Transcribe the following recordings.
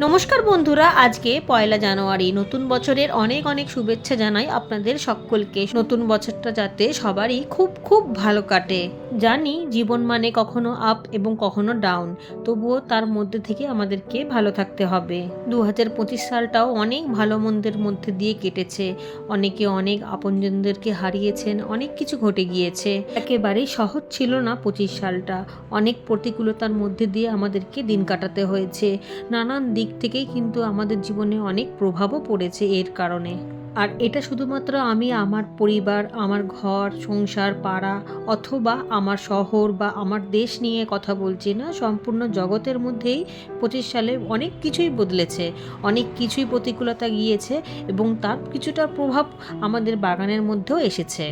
নমস্কার বন্ধুরা, আজকে পয়লা জানুয়ারি, নতুন বছরের অনেক অনেক শুভেচ্ছা জানাই আপনাদের সকলকে। নতুন বছরটা যাতে সবারই খুব খুব ভালো কাটে। জানি জীবন মানে কখনো আপ এবং কখনো ডাউন, তবুও তার মধ্যে থেকে আমাদেরকে ভালো থাকতে হবে। 2025 সালটাও অনেক ভালো মন্দের মধ্যে দিয়ে কেটেছে। অনেকে অনেক আপনজনদেরকে হারিয়েছেন, অনেক কিছু ঘটে গিয়েছে। একেবারেই সহজ ছিল না 25 সালটা। অনেক প্রতিকূলতার মধ্যে দিয়ে আমাদেরকে দিন কাটাতে হয়েছে। নানান দিক থেকেই কিন্তু আমাদের জীবনে অনেক প্রভাবও পড়েছে এর কারণে। আর এটা শুধুমাত্র আমি আমার পরিবার, আমার ঘর সংসার, পাড়া অথবা আমার শহর বা আমার দেশ নিয়ে কথা বলছি না, সম্পূর্ণ জগতের মধ্যেই 25 সালে অনেক কিছুই বদলেছে, অনেক কিছুই প্রতিকূলতা গিয়েছে এবং তার কিছুটা প্রভাব আমাদের বাগানের মধ্যেও এসেছে।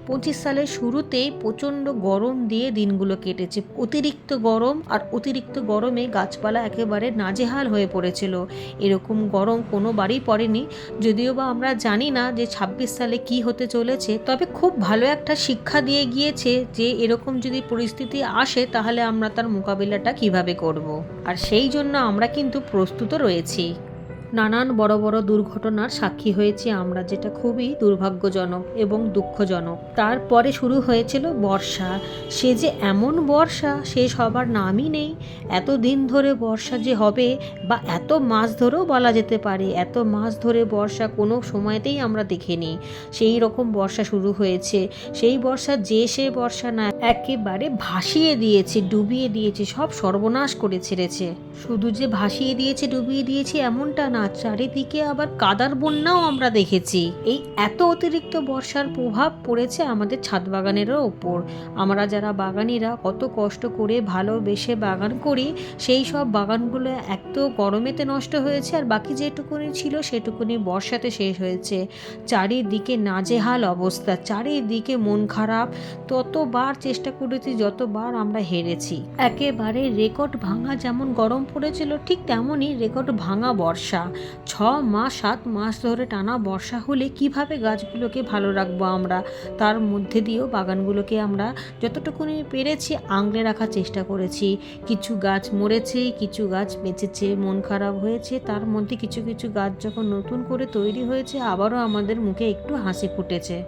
25 সালের শুরুতেই প্রচণ্ড গরম দিয়ে দিনগুলো কেটেছে। অতিরিক্ত গরম, আর অতিরিক্ত গরমে গাছপালা একেবারে নাজেহাল হয়ে পড়েছিল। এরকম গরম কোনোবারই পড়েনি। যদিও বা আমরা জানি না যে 26 সালে কি হতে চলেছে, তবে খুব ভালো একটা শিক্ষা দিয়ে গিয়েছে যে এরকম যদি পরিস্থিতি আসে তাহলে আমরা তার মোকাবিলাটা কিভাবে করব। আর সেই জন্য আমরা কিন্তু প্রস্তুত রয়েছি। নানান বড় বড় দুর্ঘটনার সাক্ষী হয়েছি আমরা, যেটা খুবই দুর্ভাগ্যজনক এবং দুঃখজনক। তারপরে শুরু হয়েছিল বর্ষা। সে যে এমন বর্ষা, সে সবার নামই নেই। এত দিন ধরে বর্ষা যে হবে, বা এত মাস ধরেও বলা যেতে পারে, এত মাস ধরে বর্ষা কোনো সময়তেই আমরা দেখিনি। সেই রকম বর্ষা শুরু হয়েছে। সেই বর্ষা যে সে বর্ষা না, একেবারে ভাসিয়ে দিয়েছে, ডুবিয়ে দিয়েছে, সব সর্বনাশ করে ছেড়েছে। শুধু যে ভাসিয়ে দিয়েছে, ডুবিয়ে দিয়েছে এমনটা না, চারিদিকে আবার কাদার বন্যাও আমরা দেখেছি। এই এত অতিরিক্ত বর্ষার প্রভাব পড়েছে আমাদের ছাদ বাগানেরও ওপর। আমরা যারা বাগানিরা কত কষ্ট করে ভালোবেসে বাগান করি, সেই সব বাগানগুলো এক তো গরমেতে নষ্ট হয়েছে, আর বাকি যেটুকুনি ছিল সেটুকুনি বর্ষাতে শেষ হয়েছে। চারিদিকে নাজেহাল অবস্থা, চারিদিকে মন খারাপ। ততবার চেষ্টা করেছি, যতবার আমরা হেরেছি। একেবারে রেকর্ড ভাঙা যেমন গরম পড়েছিল, ঠিক তেমনই রেকর্ড ভাঙা বর্ষা। 6 মাস 7 মাস ধরে টানা বর্ষা হলে কিভাবে গাছগুলোকে ভালো রাখবো আমরা? তার মধ্যে দিয়েও বাগানগুলোকে আমরা যতটুকুনি পেরেছি আঁকড়ে রাখার চেষ্টা করেছি। কিছু গাছ মরেছে, কিছু গাছ বেঁচেছে, মন খারাপ হয়েছে। তার মধ্যে কিছু কিছু গাছ যখন নতুন করে তৈরি হয়েছে, আবারও আমাদের মুখে একটু হাসি ফুটেছে।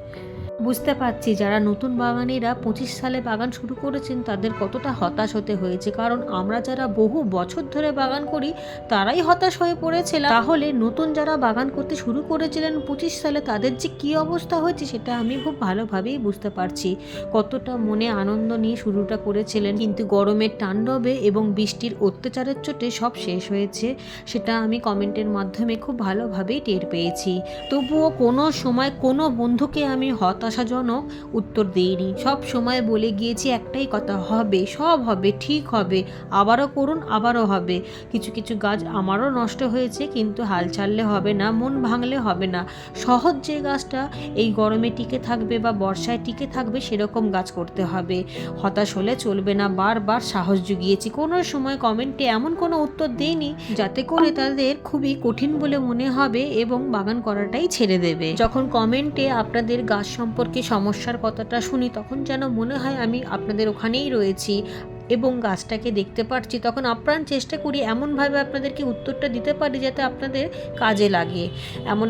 বুঝতে পারছি যারা নতুন বাগানিরা 25 সালে বাগান শুরু করেছেন তাদের কতটা হতাশ হতে হয়েছে, কারণ আমরা যারা বহু বছর ধরে বাগান করি তারাই হতাশ হয়ে পড়েছিলাম। তাহলে নতুন যারা বাগান করতে শুরু করেছিলেন 25 সালে, তাদের যে কী অবস্থা হয়েছে সেটা আমি খুব ভালোভাবেই বুঝতে পারছি। কতটা মনে আনন্দ নিয়ে শুরুটা করেছিলেন, কিন্তু গরমের তাণ্ডবে এবং বৃষ্টির অত্যাচারের চোটে সব শেষ হয়েছে। সেটা আমি কমেন্টের মাধ্যমে খুব ভালোভাবেই টের পেয়েছি। তবুও কোনো সময় কোনো বন্ধুকে আমি হতাশাজনক উত্তর দিইনি। সব সময় বলে গিয়েছি একটাই কথা, হবে, সব হবে, ঠিক হবে, আবারও করুন, আবারও হবে। কিছু কিছু গাছ আমারও নষ্ট হয়েছে, কিন্তু হাল ছাড়লে হবে না, মন ভাঙলে হবে না। সহজ যে গাছটা এই গরমে টিকে থাকবে বা বর্ষায় টিকে থাকবে, সেরকম গাছ করতে হবে। হতাশ হলে চলবে না, বারবার সাহস জুগিয়েছি। কোনো সময় কমেন্টে এমন কোনো উত্তর দেইনি যাতে করে তাদের খুবই কঠিন বলে মনে হবে এবং বাগান করাটাই ছেড়ে দেবে। যখন কমেন্টে আপনাদের গাছ সম্পর্কে সমস্যার কথাটা শুনি, তখন যেন মনে হয় আমি আপনাদের ওখানেই রয়েছি এবং গাছটাকে দেখতে পাচ্ছি। তখন আপ্রাণ চেষ্টা করি এমনভাবে আপনাদেরকে উত্তরটা দিতে পারি যাতে আপনাদের কাজে লাগে।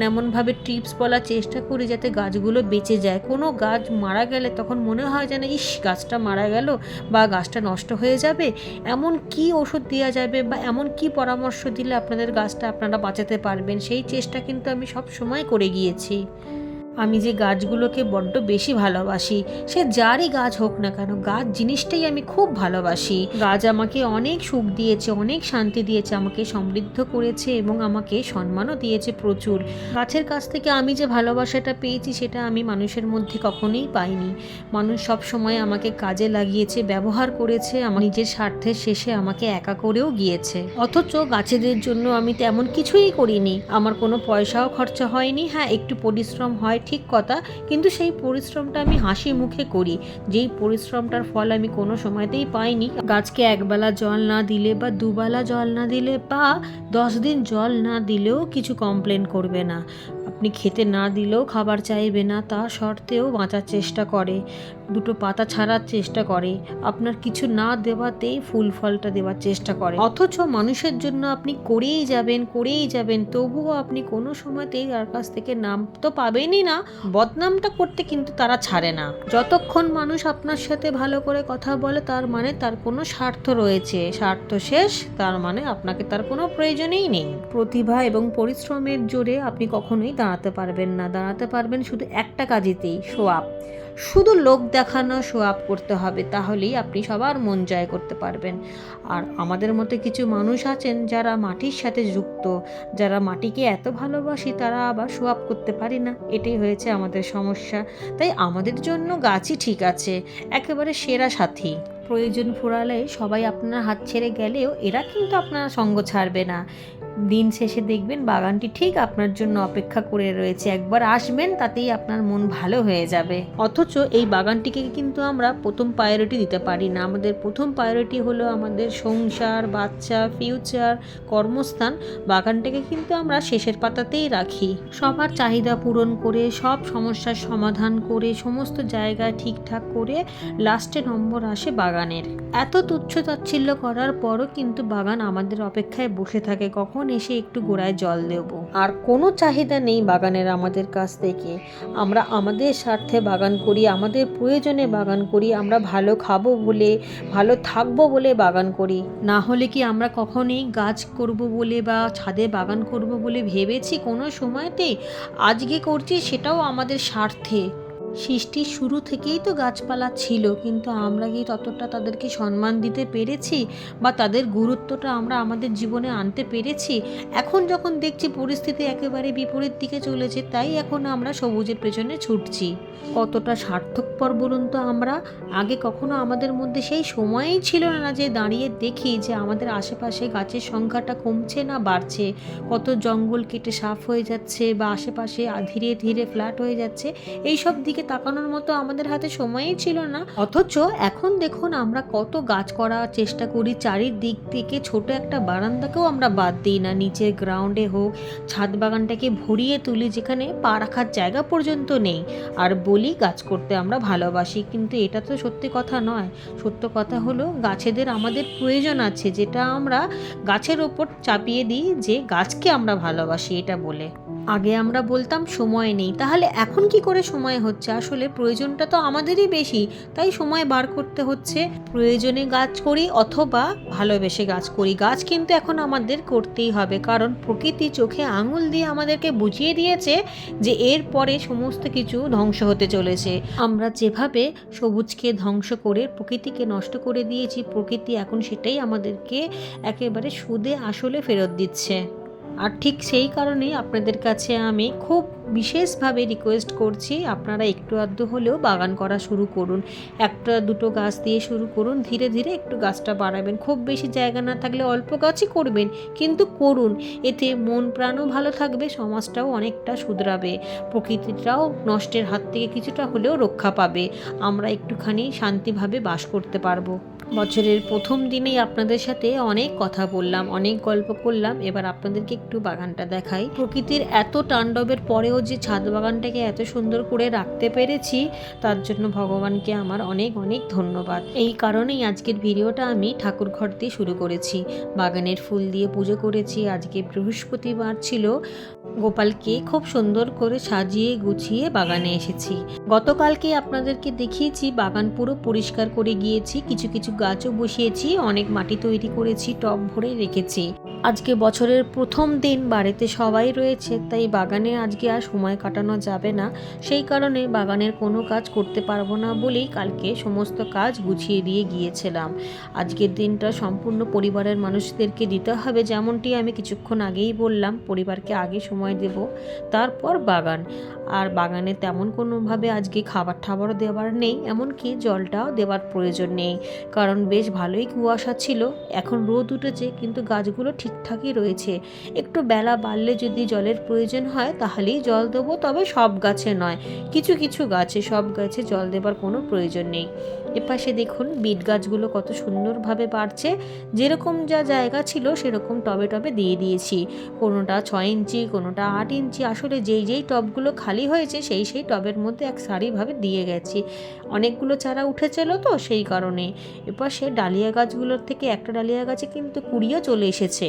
এমনভাবে টিপস বলার চেষ্টা করি যাতে গাছগুলো বেঁচে যায়। কোনো গাছ মারা গেলে তখন মনে হয় যেন ইস, গাছটা মারা গেল বা গাছটা নষ্ট হয়ে যাবে, এমন কি ওষুধ দেওয়া যাবে বা এমন কি পরামর্শ দিলে আপনাদের গাছটা আপনারা বাঁচাতে পারবেন, সেই চেষ্টা কিন্তু আমি সব সময় করে গিয়েছি। আমি যে গাছগুলোকে বড্ড বেশি ভালোবাসি, সে যারই গাছ হোক না কেন, গাছ জিনিসটাই আমি খুব ভালোবাসি। গাছ আমাকে অনেক সুখ দিয়েছে, অনেক শান্তি দিয়েছে, আমাকে সমৃদ্ধ করেছে এবং আমাকে সম্মানও দিয়েছে প্রচুর। গাছের কাছ থেকে আমি যে ভালোবাসাটা পেয়েছি সেটা আমি মানুষের মধ্যে কখনোই পাইনি। মানুষ সব সময় আমাকে কাজে লাগিয়েছে, ব্যবহার করেছে, আমার নিজের স্বার্থের শেষে আমাকে একা করেও গিয়েছে। অথচ গাছেদের জন্য আমি তেমন কিছুই করিনি, আমার কোনো পয়সাও খরচা হয়নি। হ্যাঁ, একটু পরিশ্রম হয় ঠিক কথা, কিন্তু সেই পরিশ্রমটা আমি হাসি মুখে করি। যেই পরিশ্রমটার ফল আমি কোনো সময়তেই পাইনি। গাছকে একবেলা জল না দিলে বা দুবেলা জল না দিলে বা 10 দিন জল না দিলেও কিছু কমপ্লেন করবে না। আপনি খেতে না দিলেও খাবার চাইবে না, তা সত্ত্বেও বাঁচার চেষ্টা করে, দুটো পাতা ছাড়ার চেষ্টা করে, আপনার কিছু না দেওয়াতেই ফুল ফলটা দেওয়ার চেষ্টা করে। অথচ মানুষের জন্য আপনি করেই যাবেন, তবুও আপনি কোনো সময়তেই তার কাছ থেকে নাম তো পাবেনই না, বদনামটা করতে কিন্তু তারা ছাড়ে না। যতক্ষণ মানুষ আপনার সাথে ভালো করে কথা বলে তার মানে তার কোনো স্বার্থ রয়েছে, স্বার্থ শেষ তার মানে আপনাকে তার কোনো প্রয়োজনই নেই। প্রতিভা এবং পরিশ্রমের জোরে আপনি কখনোই দাঁড়াতে পারবেন না, দাঁড়াতে পারবেন শুধু একটা কাজেতেই, শো আপ। শুধু লোক দেখানো, শো আপ করতে হবে, তাহলেই আপনি সবার মন জয় করতে পারবেন। আর আমাদের মতো কিছু মানুষ আছেন যারা মাটির সাথে যুক্ত, যারা মাটিকে এত ভালোবাসি, তারা আবার শো আপ করতে পারি না, এটাই হয়েছে আমাদের সমস্যা। তাই আমাদের জন্য গাছই ঠিক আছে, একেবারে সেরা সাথী। প্রয়োজন ফুরালে সবাই আপনার হাত ছেড়ে গেলেও এরা কিন্তু আপনার সঙ্গ ছাড়বে না। দিন শেষে দেখবেন বাগানটি ঠিক আপনার জন্য অপেক্ষা করে রয়েছে, একবার আসবেন তাতেই আপনার মন ভালো হয়ে যাবে। অথচ এই বাগানটিকে কিন্তু আমরা প্রথম প্রায়োরিটি দিতে পারি না। আমাদের প্রথম প্রায়োরিটি হলো আমাদের সংসার, বাচ্চা, ফিউচার, কর্মস্থান। বাগানটাকে কিন্তু আমরা শেষের পাতাতেই রাখি। সবার চাহিদা পূরণ করে, সব সমস্যার সমাধান করে, সমস্ত জায়গা ঠিকঠাক করে লাস্টে নম্বর আসে বাগানের। এত তুচ্ছ তাচ্ছিল্য করার পরও কিন্তু বাগান আমাদের অপেক্ষায় বসে থাকে কখন এসে একটু গোড়ায় জল দেব। আর কোনো চাহিদা নেই বাগানের আমাদের কাছ থেকে। আমরা আমাদের স্বার্থে বাগান করি, আমাদের প্রয়োজনে বাগান করি, আমরা ভালো খাবো বলে, ভালো থাকবো বলে বাগান করি। না হলে কি আমরা কখনোই গাছ করব বলে বা ছাদে বাগান করব বলে ভেবেছি কোনো সময়তেই? আজকে করছি সেটাও আমাদের স্বার্থে। সৃষ্টির শুরু থেকেই তো গাছপালা ছিল, কিন্তু আমরা কি ততটা তাদেরকে সম্মান দিতে পেরেছি বা তাদের গুরুত্বটা আমরা আমাদের জীবনে আনতে পেরেছি? এখন যখন দেখছি পরিস্থিতি একেবারে বিপরীত দিকে চলেছে, তাই এখন আমরা সবুজের পেছনে ছুটছি। কতটা স্বার্থপর বলুন তো আমরা? আগে কখনো আমাদের মধ্যে সেই সময়ই ছিল না যে দাঁড়িয়ে দেখি যে আমাদের আশেপাশে গাছের সংখ্যাটা কমছে না বাড়ছে, কত জঙ্গল কেটে সাফ হয়ে যাচ্ছে বা আশেপাশে ধীরে ধীরে ফ্ল্যাট হয়ে যাচ্ছে। এইসব দিকে তাকানোর মতো আমাদের হাতে সময়ই ছিল না। অথচ এখন দেখুন আমরা কত গাছ করার চেষ্টা করি, চারিদিক থেকে ছোট একটা বারান্দাকেও আমরা বাদ দিই না, নিচের গ্রাউন্ডে হোক, ছাদ বাগানটাকে ভরিয়ে তুলি যেখানে পা রাখার জায়গা পর্যন্ত নেই, আর বলি গাছ করতে আমরা ভালোবাসি। কিন্তু এটা তো সত্যি কথা নয়। সত্য কথা হলো গাছেদের আমাদের প্রয়োজন আছে, যেটা আমরা গাছের ওপর চাপিয়ে দিই যে গাছকে আমরা ভালোবাসি এটা বলে। আগে আমরা বলতাম সময় নেই, তাহলে এখন কি করে সময় হচ্ছে? আসলে প্রয়োজনটা তো আমাদেরই বেশি, তাই সময় বার করতে হচ্ছে। প্রয়োজনে গাছ করি অথবা ভালোবেসে গাছ করি, গাছ কিন্তু এখন আমাদের করতেই হবে, কারণ প্রকৃতি চোখে আঙুল দিয়ে আমাদেরকে বুঝিয়ে দিয়েছে যে এর পরে সমস্ত কিছু ধ্বংস হতে চলেছে। আমরা যেভাবে সবুজকে ধ্বংস করে প্রকৃতিকে নষ্ট করে দিয়েছি, প্রকৃতি এখন সেটাই আমাদেরকে একেবারে সুদে আসলে ফেরত দিচ্ছে। আর ঠিক সেই কারণেই আপনাদের কাছে আমি খুব বিশেষভাবে রিকোয়েস্ট করছি, আপনারা একটু আধটু হলেও বাগান করা শুরু করুন। একটা দুটো গাছ দিয়ে শুরু করুন, ধীরে ধীরে একটু গাছটা বাড়াবেন। খুব বেশি জায়গা না থাকলে অল্প গাছই করবেন, কিন্তু করুন। এতে মন প্রাণও ভালো থাকবে, সমাজটাও অনেকটা শুধরাবে, প্রকৃতিটাও নষ্টের হাত থেকে কিছুটা হলেও রক্ষা পাবে, আমরা একটুখানি শান্তিভাবে বাস করতে পারবো। বছরের প্রথম দিনেই আপনাদের সাথে অনেক কথা বললাম, অনেক গল্প করলাম, এবার আপনাদেরকে একটু বাগানটা দেখাই। প্রকৃতির এত তাণ্ডবের পরেও যে ছাদ বাগানটাকে এত সুন্দর করে রাখতে পেরেছি, তার জন্য ভগবানকে আমার অনেক অনেক ধন্যবাদ। এই কারণেই আজকের ভিডিওটা আমি ঠাকুর ঘর দিয়ে শুরু করেছি, বাগানের ফুল দিয়ে পুজো করেছি। আজকে বৃহস্পতিবার ছিল, গোপালকে খুব সুন্দর করে সাজিয়ে গুছিয়ে বাগানে এসেছি। গতকালকে আপনাদেরকে দেখিয়েছি বাগান পুরো পরিষ্কার করে গিয়েছি, কিছু কিছু গাছও বসিয়েছি, অনেক মাটি তৈরি করেছি, টব ভরে রেখেছি। আজকে বছরের প্রথম দিন, বাড়িতে সবাই রয়েছে, তাই বাগানে আজকে আর সময় কাটানো যাবে না। সেই কারণে বাগানের কোনো কাজ করতে পারবো না বলেই কালকে সমস্ত কাজ গুছিয়ে দিয়ে গিয়েছিলাম। আজকের দিনটা সম্পূর্ণ পরিবারের মানুষদেরকে দিতে হবে, যেমনটি আমি কিছুক্ষণ আগেই বললাম, পরিবারকে আগে সময় দেব, তারপর বাগান। আর বাগানে তেমন কোনোভাবে আজকে খাবার টাবারও দেওয়ার নেই, এমনকি জলটাও দেওয়ার প্রয়োজন নেই, কারণ বেশ ভালোই কুয়াশা ছিল। এখন রোদ উঠেছে কিন্তু গাছগুলো ঠিক ঠিকঠাকই রয়েছে। একটু বেলা বাড়লে যদি জলের প্রয়োজন হয় তাহলেই জল দেবো, তবে সব গাছে নয়, কিছু কিছু গাছে, সব গাছে জল দেবার কোনো প্রয়োজন নেই। এপাশে দেখুন বিট গাছগুলো কত সুন্দরভাবে বাড়ছে। যেরকম যা জায়গা ছিল সেরকম টবে টবে দিয়ে দিয়েছি, কোনোটা 6 ইঞ্চি, কোনোটা 8 ইঞ্চি, আসলে যেই যেই টবগুলো খালি হয়েছে সেই সেই টবের মধ্যে এক সারিভাবে দিয়ে গেছি। অনেকগুলো চারা উঠেছিল তো সেই কারণে। এপাশে ডালিয়া গাছগুলোর থেকে একটা ডালিয়া গাছে কিন্তু কুড়িও চলে এসেছে,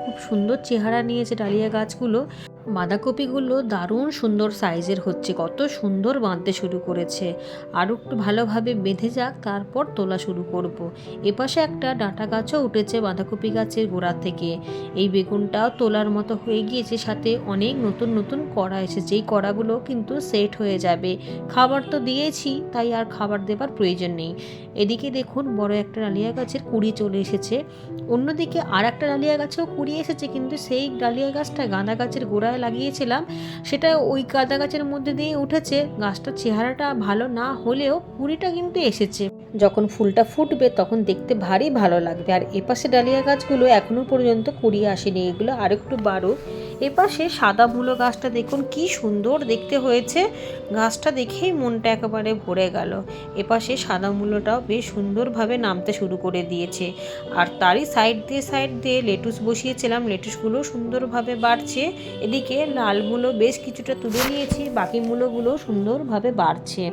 খুব সুন্দর চেহারা নিয়েছে ডালিয়া গাছগুলো। বাঁধাকপিগুলো দারুণ সুন্দর সাইজের হচ্ছে, কত সুন্দর বাঁধতে শুরু করেছে। আরও একটু ভালোভাবে বেঁধে যাক, তারপর তোলা শুরু করব। এপাশে একটা ডাঁটা গাছও উঠেছে বাঁধাকপি গাছের গোড়া থেকে। এই বেগুনটাও তোলার মতো হয়ে গিয়েছে, সাথে অনেক নতুন নতুন কড়া এসেছে। এই কড়াগুলো কিন্তু সেট হয়ে যাবে, খাবার তো দিয়েছি তাই আর খাবার দেবার প্রয়োজন নেই। এদিকে দেখুন বড় একটা ডালিয়া গাছের কুড়ি চলে এসেছে, অন্যদিকে আর একটা ডালিয়া গাছেও কুড়ি এসেছে, কিন্তু সেই ডালিয়া গাছটা গাঁদা গাছের গোড়ায় লাগিয়েছিলাম, সেটা ওই গাঁদা গাছের মধ্যে দিয়ে উঠেছে। গাছটার চেহারাটা ভালো না হলেও কুড়িটা কিন্তু এসেছে। যখন ফুলটা ফুটবে তখন দেখতে ভারী ভালো লাগবে। আর এপাশে ডালিয়া গাছগুলো এখনো পর্যন্ত কুড়ি আসেনি, এগুলো আর একটু বাড়ুক। এপাশে সাদা মূলো গাছটা দেখুন কি সুন্দর দেখতে হয়েছে, গাছটা দেখেই মনটা একেবারে ভরে গেল। এপাশে সাদা মূলোটাও বেশ সুন্দরভাবে নামতে শুরু করে দিয়েছে। আর তারই সাইড দিয়ে লেটুস বসিয়েছিলাম, লেটুসগুলো সুন্দরভাবে বাড়ছে। এদিকে লাল মূলো বেশ কিছুটা তুলে নিয়েছি, বাকি মূলোগুলো সুন্দরভাবে বাড়ছে।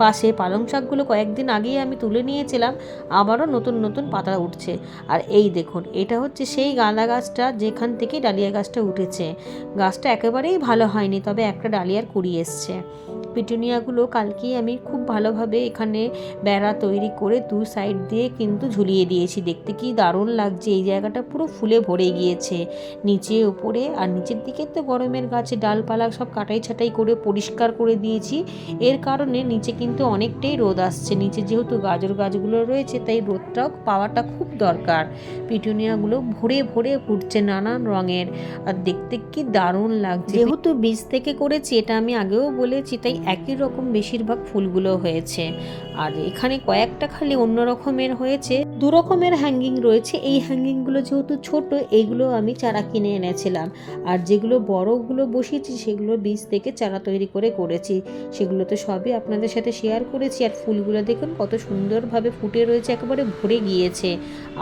পাশে পালং শাকগুলো কয়েকদিন আগেই আমি তুলে নিয়েছিলাম, আবারও নতুন নতুন পাতা উঠছে। আর এই দেখুন, এটা হচ্ছে সেই গাঁদা গাছটা যেখান থেকে ডালিয়া গাছটা উঠেছে। গাছটা একেবারেই ভালো হয়নি, তবে একটা ডালিয়ার কুড়ি এসছে। পিটুনিয়াগুলো কালকেই আমি খুব ভালোভাবে এখানে বেড়া তৈরি করে দু সাইড দিয়ে কিন্তু ঝুলিয়ে দিয়েছি। দেখতে কি দারুণ লাগছে, এই জায়গাটা পুরো ফুলে ভরে গিয়েছে নিচে উপরে। আর নিচের দিকে তো গরমের গাছে ডালপালা সব কাটাই ছাটাই করে পরিষ্কার করে দিয়েছি, এর কারণে নিচে কিন্তু অনেকটাই রোদ আসছে। নিচে যেহেতু গাজর গাছগুলো রয়েছে তাই রোদটাও পাওয়াটা খুব দরকার। পিটুনিয়াগুলো ভরে ভরে ফুটছে নানান রঙের, আর দেখতে কি দারুণ লাগছে। যেহেতু বীজ থেকে করেছি, এটা আমি আগেও বলেছি, তাই একই রকম বেশিরভাগ ফুলগুলো হয়েছে। আর এখানে কয়েকটা খালি অন্য রকমের হয়েছে, দু রকমের হ্যাঙ্গিং রয়েছে। এই হ্যাঙ্গিংগুলো যেহেতু ছোট, এইগুলো আমি চারা কিনে এনেছিলাম। আর যেগুলো বড়গুলো বসিয়েছি সেগুলো বীজ থেকে চারা তৈরি করে করেছি, সেগুলো তো সবই আপনাদের সাথে শেয়ার করেছি। আর ফুলগুলো দেখুন কত সুন্দরভাবে ফুটে রয়েছে, একেবারে ভরে গিয়েছে।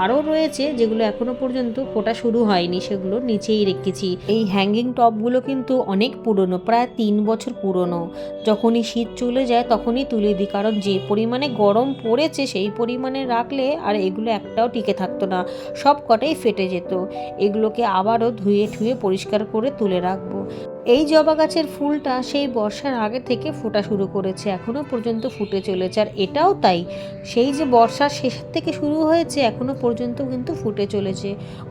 আরও রয়েছে যেগুলো এখনো পর্যন্ত ফোটা শুরু হয়নি, সেগুলো নিচেই রেখেছি। এই হ্যাঙ্গিং টবগুলো কিন্তু অনেক পুরনো, প্রায় 3 বছর পুরনো। যখনই শীত চলে যায় তখনই তুলে দিই, কারণ যে পরিমাণে গরম পড়েছে সেই পরিমাণে রাখলে আর এগুলো একটাও টিকে থাকতো না, সব কটাই ফেটে যেত। এগুলোকে আবারও ধুয়ে ঠুয়ে পরিষ্কার করে তুলে রাখবো। এই জবা গাছের ফুলটা সেই বর্ষার আগে থেকে ফোটা শুরু করেছে, এখনো পর্যন্ত ফুটে চলেছে। আর এটাও তাই, সেই যে বর্ষার শেষের থেকে শুরু হয়েছে এখনো পর্যন্ত কিন্তু ফুটে চলেছে।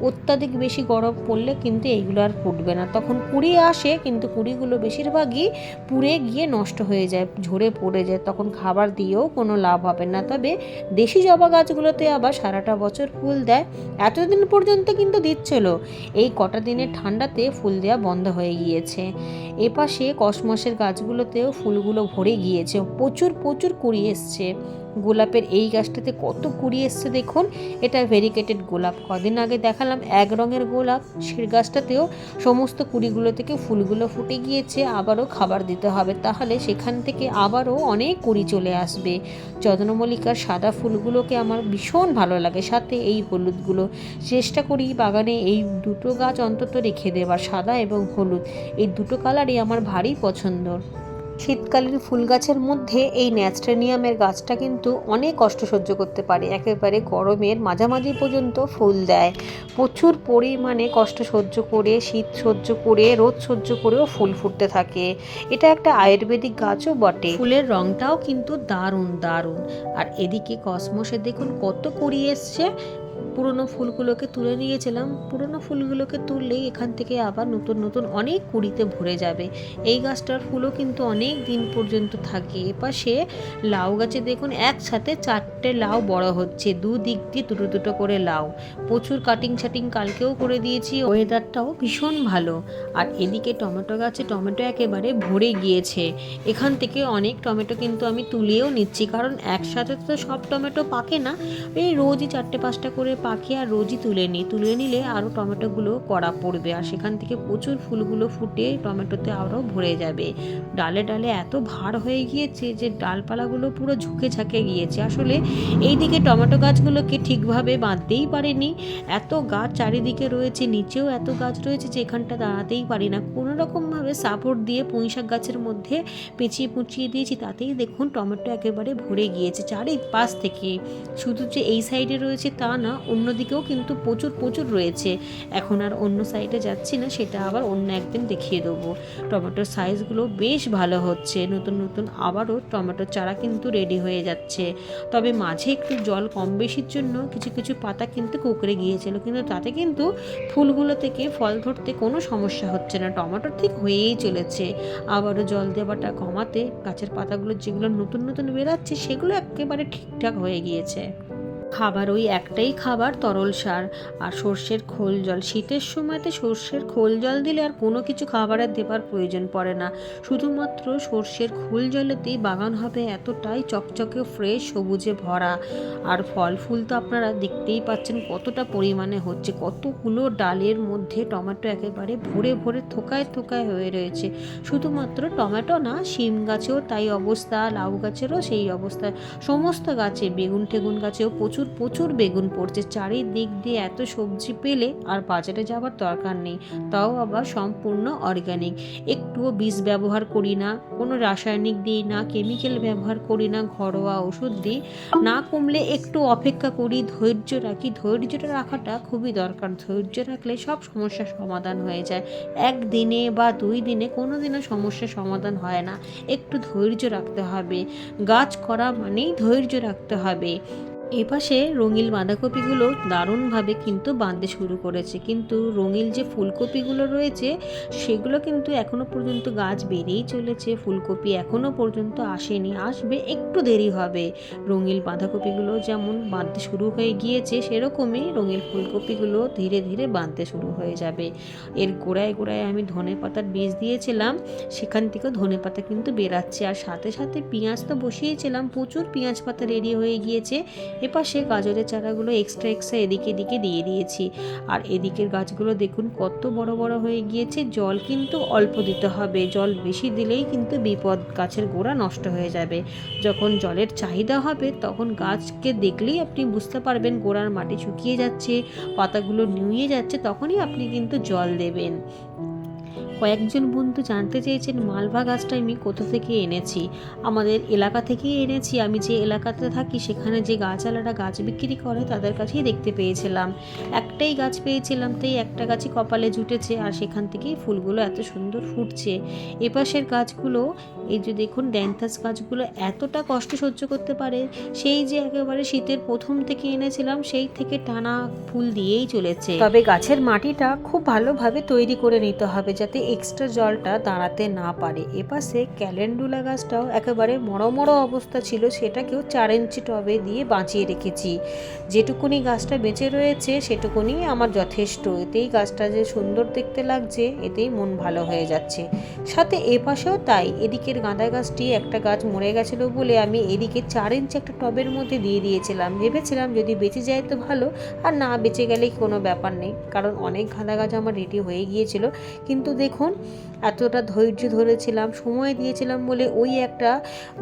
অত্যাধিক বেশি গরম পড়লে কিন্তু এইগুলো আর ফুটবে না, তখন কুড়ি আসে, কিন্তু কুড়িগুলো বেশিরভাগই পুড়ে গিয়ে নষ্ট হয়ে যায়, ঝরে পড়ে যায়, তখন খাবার দিয়েও কোনো লাভ হবে না। তবে দেশি জবা গাছগুলোতে আবার সারাটা বছর ফুল দেয়, এতদিন পর্যন্ত কিন্তু দিচ্ছিল, এই কটা দিনের ঠান্ডাতে ফুল দেওয়া বন্ধ হয়ে গিয়েছে। এপাশে কসমসের গাছগুলোতেও ফুলগুলো ভরে গিয়েছে, প্রচুর প্রচুর কুড়ি এসছে। গোলাপের এই গাছটাতে কত কুড়ি এসছে দেখুন, এটা ভেরিকেটেড গোলাপ। কদিন আগে দেখালাম এক রঙের গোলাপ, সে গাছটাতেও সমস্ত কুড়িগুলো থেকে ফুলগুলো ফুটে গিয়েছে। আবারও খাবার দিতে হবে, তাহলে সেখান থেকে আবারও অনেক কুড়ি চলে আসবে। চন্দ্রমল্লিকার সাদা ফুলগুলোকে আমার ভীষণ ভালো লাগে, সাথে এই হলুদগুলো। চেষ্টা করি বাগানে এই দুটো গাছ অন্তত রেখে দেবার, সাদা এবং হলুদ, এই দুটো কালারই আমার ভারী পছন্দ। শীতকালীন ফুল গাছের মধ্যে এই ন্যাস্টেনিয়ামের গাছটা কিন্তু অনেক কষ্ট সহ্য করতে পারে, একেবারে গরমের মাঝামাঝি পর্যন্ত ফুল দেয়। প্রচুর পরিমাণে কষ্ট সহ্য করে, শীত সহ্য করে, রোদ সহ্য করেও ফুল ফুটতে থাকে। এটা একটা আয়ুর্বেদিক গাছও বটে, ফুলের রঙটাও কিন্তু দারুণ দারুণ। আর এদিকে কসমসে দেখুন কত কুড়ি এসছে। পুরনো ফুলগুলোকে তুলে নিয়েছিলাম, পুরনো ফুলগুলোকে তুললেই এখান থেকে আবার নতুন নতুন অনেক কুড়িতে ভরে যাবে। এই গাছটার ফুলও কিন্তু অনেক দিন পর্যন্ত থাকে। এপাশে লাউ গাছে দেখুন একসাথে 4টে লাউ বড় হচ্ছে, দুদিক দিয়ে দুটো দুটো করে লাউ। প্রচুর কাটিং ছাটিং কালকেও করে দিয়েছি, ওয়েদারটাও ভীষণ ভালো। আর এদিকে টমেটো গাছে টমেটো একেবারে ভরে গিয়েছে, এখান থেকে অনেক টমেটো কিন্তু আমি তুলেও নিচ্ছি, কারণ একসাথে তো সব টমেটো পাকে না, এই রোজই 4টে 5টা করে করে পাকে আর রোজই তুলে নিলে আরও টমেটোগুলো কড়া পড়বে, আর সেখান থেকে প্রচুর ফুলগুলো ফুটে টমেটোতে আরও ভরে যাবে। ডালে ডালে এত ভার হয়ে গিয়েছে যে ডালপালাগুলো পুরো ঝুঁকে ঝাঁকে গিয়েছে। আসলে এই দিকে টমেটো গাছগুলোকে ঠিকভাবে বাঁধতেই পারেনি, এত গাছ চারিদিকে রয়েছে, নিচেও এত গাছ রয়েছে যে এখানটা দাঁড়াতেই পারি না। কোনো রকমভাবে সাপোর্ট দিয়ে পুঁইশাক গাছের মধ্যে পেঁচিয়ে পুঁচিয়ে দিয়েছি, তাতেই দেখুন টমেটো একেবারে ভরে গিয়েছে চারিপাশ থেকে। শুধু যে এই সাইডে রয়েছে তা না, অন্যদিকেও কিন্তু প্রচুর প্রচুর রয়েছে। এখন আর অন্য সাইডে যাচ্ছি না, সেটা আবার অন্য একদিন দেখিয়ে দেবো। টমেটোর সাইজগুলো বেশ ভালো হচ্ছে, নতুন নতুন আবারও টমেটোর চারা কিন্তু রেডি হয়ে যাচ্ছে। তবে মাঝে একটু জল কম বেশির জন্য কিছু কিছু পাতা কিন্তু কুঁকড়ে গিয়েছিল, কিন্তু তাতে কিন্তু ফুলগুলো থেকে ফল ধরতে কোনো সমস্যা হচ্ছে না, টমেটোর ঠিক হয়েই চলেছে। আবারও জল দেওয়াটা কমাতে গাছের পাতাগুলো যেগুলো নতুন নতুন বেরাচ্ছে সেগুলো একেবারে ঠিকঠাক হয়ে গিয়েছে। খাবার ওই একটাই খাবার, তরল সার আর সর্ষের খোল জল। শীতের সময়তে সর্ষের খোল জল দিলে আর কোনো কিছু খাবারের দেবার প্রয়োজন পড়ে না, শুধুমাত্র সর্ষের খোল জলেতেই বাগান হবে এতটাই চকচকে ফ্রেশ সবুজে ভরা। আর ফল ফুল তো আপনারা দেখতেই পাচ্ছেন কতটা পরিমাণে হচ্ছে, কতগুলো ডালের মধ্যে টমেটো একেবারে ভরে ভরে থোকায় থোকায় হয়ে রয়েছে। শুধুমাত্র টমেটো না, শিম গাছেও তাই অবস্থা, লাউ গাছেরও সেই অবস্থা, সমস্ত গাছে, বেগুন টেগুন গাছেও প্রচুর প্রচুর বেগুন পড়ছে। চারিদিক দিয়ে এত সবজি পেলে আর বাজারে যাবার দরকার নেই, তাও আবার সম্পূর্ণ অর্গানিক। একটুও বীজ ব্যবহার করি না, কোনো রাসায়নিক দিই না, কেমিক্যাল ব্যবহার করি না, ঘরোয়া ওষুধ দিই। না কমলে একটু অপেক্ষা করি, ধৈর্য রাখি। ধৈর্যটা রাখাটা খুবই দরকার, ধৈর্য রাখলে সব সমস্যার সমাধান হয়ে যায়। একদিনে বা 2 দিনে কোনো দিনও সমস্যার সমাধান হয় না, একটু ধৈর্য রাখতে হবে। গাছ করা মানেই ধৈর্য রাখতে হবে। এপাশে রঙিল বাঁধাকপিগুলো দারুণভাবে কিন্তু বাঁধতে শুরু করেছে, কিন্তু রঙিল যে ফুলকপিগুলো রয়েছে সেগুলো কিন্তু এখনও পর্যন্ত গাছ বেড়েই চলেছে, ফুলকপি এখনও পর্যন্ত আসেনি, আসবে, একটু দেরি হবে। রঙিল বাঁধাকপিগুলো যেমন বাঁধতে শুরু হয়ে গিয়েছে, সেরকমই রঙিল ফুলকপিগুলো ধীরে ধীরে বাঁধতে শুরু হয়ে যাবে। এর গোড়ায় গোড়ায় আমি ধনেপাতার বীজ দিয়েছিলাম, সেখান থেকেও ধনেপাতা কিন্তু বেরাচ্ছে, আর সাথে সাথে পেঁয়াজ তো বসিয়েছিলাম, প্রচুর পেঁয়াজ পাতা রেডি হয়ে গিয়েছে। এপাশে গাজরের চারাগুলো এক্সট্রা এদিকে এদিকে দিয়ে দিয়েছি। আর এদিকের গাছগুলো দেখুন কত বড় বড় হয়ে গিয়েছে। জল কিন্তু অল্প দিতে হবে, জল বেশি দিলেই কিন্তু বিপদ, গাছের গোড়া নষ্ট হয়ে যাবে। যখন জলের চাহিদা হবে তখন গাছকে দেখলেই আপনি বুঝতে পারবেন গোড়ার মাটি শুকিয়ে যাচ্ছে, পাতাগুলো নুয়ে যাচ্ছে, তখনই আপনি কিন্তু জল দেবেন। কয়েকজন বন্ধু জানতে চেয়েছেন মালভা গাছটা আমি কোথা থেকে এনেছি। আমাদের এলাকা থেকেই এনেছি, আমি যে এলাকাতে থাকি সেখানে যে গাছওয়ালারা গাছ বিক্রি করে তাদের কাছেই দেখতে পেয়েছিলাম। একটাই গাছ পেয়েছিলাম, তাই একটা গাছই কপালে জুটেছে, আর সেখান থেকেই ফুলগুলো এত সুন্দর ফুটছে। এপাশের গাছগুলো, এই যে দেখুন ড্যান্থাস গাছগুলো এতটা কষ্ট সহ্য করতে পারে, সেই যে একেবারে শীতের প্রথম থেকে এনেছিলাম সেই থেকে টানা ফুল দিয়েই চলেছে। তবে গাছের মাটিটা খুব ভালোভাবে তৈরি করে নিতে হবে যাতে এক্সট্রা জলটা দাঁড়াতে না পারে। এপাশে ক্যালেন্ডুলা গাছটাও একেবারে মড়ো অবস্থা ছিল, সেটাকেও 4 ইঞ্চি টবে দিয়ে বাঁচিয়ে রেখেছি। যেটুকুনি গাছটা বেঁচে রয়েছে সেটুকুনি আমার যথেষ্ট, এতেই গাছটা যে সুন্দর দেখতে লাগছে, এতেই মন ভালো হয়ে যাচ্ছে। সাথে এপাশেও তাই, এদিকের গাঁদা গাছটি একটা গাছ মরে গেছিলো বলে আমি এদিকে 4 ইঞ্চি একটা টবের মধ্যে দিয়ে দিয়েছিলাম, ভেবেছিলাম যদি বেঁচে যায় তো ভালো, আর না বেঁচে গেলেই কোনো ব্যাপার নেই, কারণ অনেক গাঁদা গাছ আমার রেডি হয়ে গিয়েছিল। কিন্তু দেখুন এতটা ধৈর্য ধরেছিলাম, সময় দিয়েছিলাম বলে ওই একটা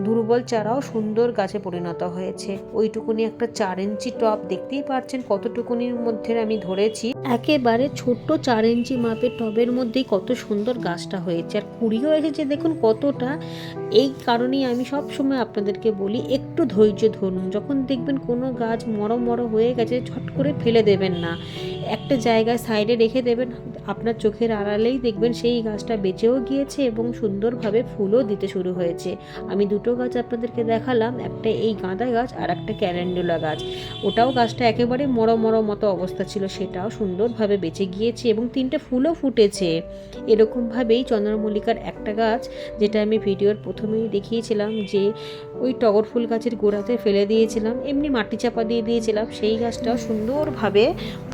দুর্বল চারাও সুন্দর গাছে পরিণত হয়েছে। ওইটুকুনি একটা 4 ইঞ্চি টব, দেখতেই পাচ্ছেন কতটুকুনির মধ্যে আমি ধরেছি, একেবারে ছোট্ট 4 ইঞ্চি মাপের টবের মধ্যেই কত সুন্দর গাছটা হয়েছে, আর কুড়িও এসেছে দেখুন কতটা। এই কারণেই আমি সব সময় আপনাদেরকে বলি একটু ধৈর্য ধরুন, যখন দেখবেন কোনো গাছ মরো হয়ে গেছে ঝট করে ফেলে দেবেন না, একটা জায়গায় সাইডে রেখে দেবেন, আপনার চোখের আড়ালেই দেখবেন সেই গাছটা বেঁচেও গিয়েছে এবং সুন্দরভাবে ফুলও দিতে শুরু হয়েছে। আমি দুটো গাছ আপনাদেরকে দেখালাম, একটা এই গাঁদা গাছ আর একটা ক্যালেন্ডুলা গাছ, ওটাও গাছটা একেবারে মরো মতো অবস্থা ছিল, সেটাও সুন্দরভাবে বেঁচে গিয়েছে এবং 3টে ফুলও ফুটেছে। এরকমভাবেই চন্দ্রমল্লিকার একটা গাছ, যেটা আমি ভিডিওর প্রথম প্রথমেই দেখিয়েছিলাম যে ওই টগর ফুল গাছের গোড়াতে ফেলে দিয়েছিলাম, এমনি মাটি চাপা দিয়ে দিয়েছিলাম, সেই গাছটাও সুন্দরভাবে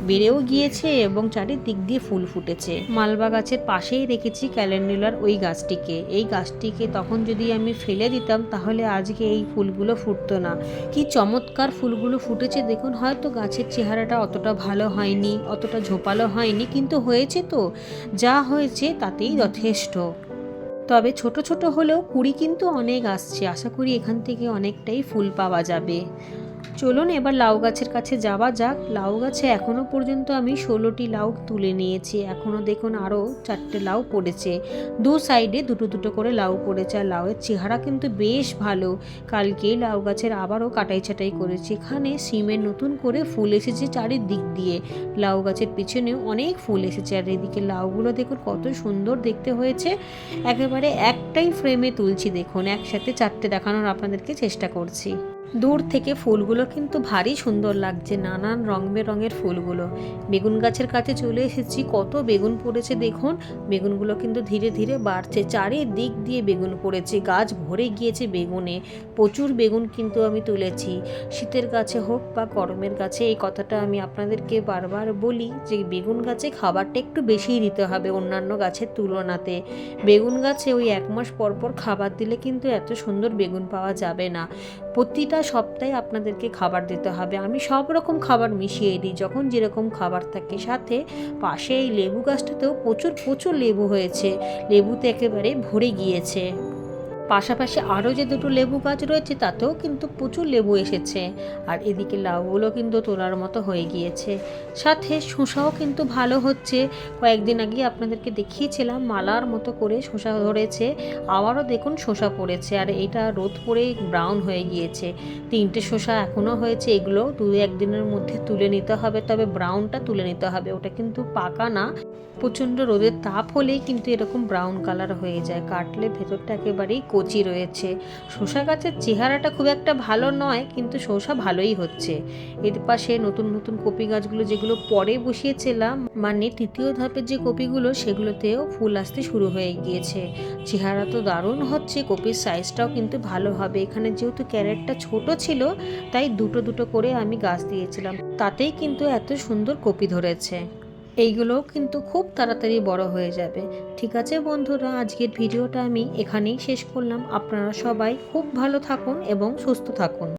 বেড়েও গিয়েছে এবং চারিদিক দিয়ে ফুল ফুটেছে। মালবা গাছের পাশেই রেখেছি ক্যালেন্ডুলার ওই গাছটিকে। এই গাছটিকে তখন যদি আমি ফেলে দিতাম তাহলে আজকে এই ফুলগুলো ফুটতো না। কি চমৎকার ফুলগুলো ফুটেছে দেখুন। হয়তো গাছের চেহারাটা অতটা ভালো হয়নি, অতটা ঝোপালো হয়নি, কিন্তু হয়েছে তো, যা হয়েছে তাতেই যথেষ্ট। তবে ছোট ছোট হলেও কুড়ি কিন্তু অনেক আসছে, আশা করি এখান থেকে অনেকটাই ফুল পাওয়া যাবে। চলুন এবার লাউ গাছের কাছে যাওয়া যাক। লাউ গাছে এখনও পর্যন্ত আমি 16টি লাউ তুলে নিয়েছি, এখনও দেখুন আরও 4টে লাউ পড়েছে, দু সাইডে দুটো দুটো করে লাউ পড়েছে। আর লাউয়ের চেহারা কিন্তু বেশ ভালো। কালকেই লাউ গাছের আবারও কাটাই ছাটাই করেছি। এখানে সিমের নতুন করে ফুল এসেছে চারিদিক দিয়ে, লাউ গাছের পিছনেও অনেক ফুল এসেছে। আর এদিকে লাউগুলো দেখুন কত সুন্দর দেখতে হয়েছে। একেবারে একটাই ফ্রেমে তুলছি, দেখুন একসাথে 4টে দেখানোর আপনাদেরকে চেষ্টা করছি। দূর থেকে ফুলগুলো কিন্তু ভারী সুন্দর লাগছে, নানান রং বেরঙের ফুলগুলো। বেগুন গাছের কাছে চলে এসেছি, কত বেগুন পড়েছে দেখুন। বেগুনগুলো কিন্তু ধীরে ধীরে বাড়ছে, চারিদিক দিয়ে বেগুন পড়েছে, গাছ ভরে গিয়েছে বেগুনে। প্রচুর বেগুন কিন্তু আমি তুলেছি। শীতের গাছে হোক বা গরমের গাছে, এই কথাটা আমি আপনাদেরকে বারবার বলি যে বেগুন গাছে খাবারটা একটু বেশিই দিতে হবে অন্যান্য গাছের তুলনাতে। বেগুন গাছে ওই 1 মাস পর পর খাবার দিলে কিন্তু এত সুন্দর বেগুন পাওয়া যাবে না। প্রতিটা সপ্তাহে আপনাদেরকে খাবার দিতে হবে। আমি সব রকম খাবার মিশিয়ে দিই যখন যেরকম খাবার থাকে। সাথে পাশে এই লেবু গাছটাতেও প্রচুর প্রচুর লেবু হয়েছে, লেবুতে একেবারে ভরে গিয়েছে। পাশাপাশি আরও যে দুটো লেবু গাছ রয়েছে তাতেও কিন্তু প্রচুর লেবু এসেছে। আর এদিকে লাউগুলো কিন্তু তোলার মতো হয়ে গিয়েছে। সাথে শসাও কিন্তু ভালো হচ্ছে। কয়েকদিন আগে আপনাদেরকে দেখিয়েছিলাম মালার মতো করে শসা ধরেছে, আবারও দেখুন শসা পড়েছে। আর এটা রোদ পড়ে ব্রাউন হয়ে গিয়েছে। 3টে শসা এখনও হয়েছে, এগুলো 2-1 দিনের মধ্যে তুলে নিতে হবে। তবে ব্রাউনটা তুলে নিতে হবে, ওটা কিন্তু পাকা না। প্রচণ্ড রোদের তাপ হলেই কিন্তু এরকম ব্রাউন কালার হয়ে যায়, কাটলে ভেতরটা একেবারেই কচি রয়েছে। শসা গাছের চেহারাটা খুব একটা ভালো নয়, কিন্তু শসা ভালোই হচ্ছে। এর পাশে নতুন নতুন কপি গাছগুলো যেগুলো পরে বসিয়েছিলাম, মানে 3য় ধাপের যে কপিগুলো, সেগুলোতেও ফুল আসতে শুরু হয়ে গিয়েছে। চেহারা তো দারুণ হচ্ছে, কপির সাইজটাও কিন্তু ভালো হবে। এখানে যেহেতু ক্যারেটটা ছোট ছিল তাই দুটো দুটো করে আমি গাছ দিয়েছিলাম, তাতেই কিন্তু এত সুন্দর কপি ধরেছে। এইগুলোও কিন্তু খুব তাড়াতাড়ি বড় হয়ে যাবে। ঠিক আছে বন্ধুরা, আজকের ভিডিওটা আমি এখানেই শেষ করলাম। আপনারা সবাই খুব ভালো থাকুন এবং সুস্থ থাকুন।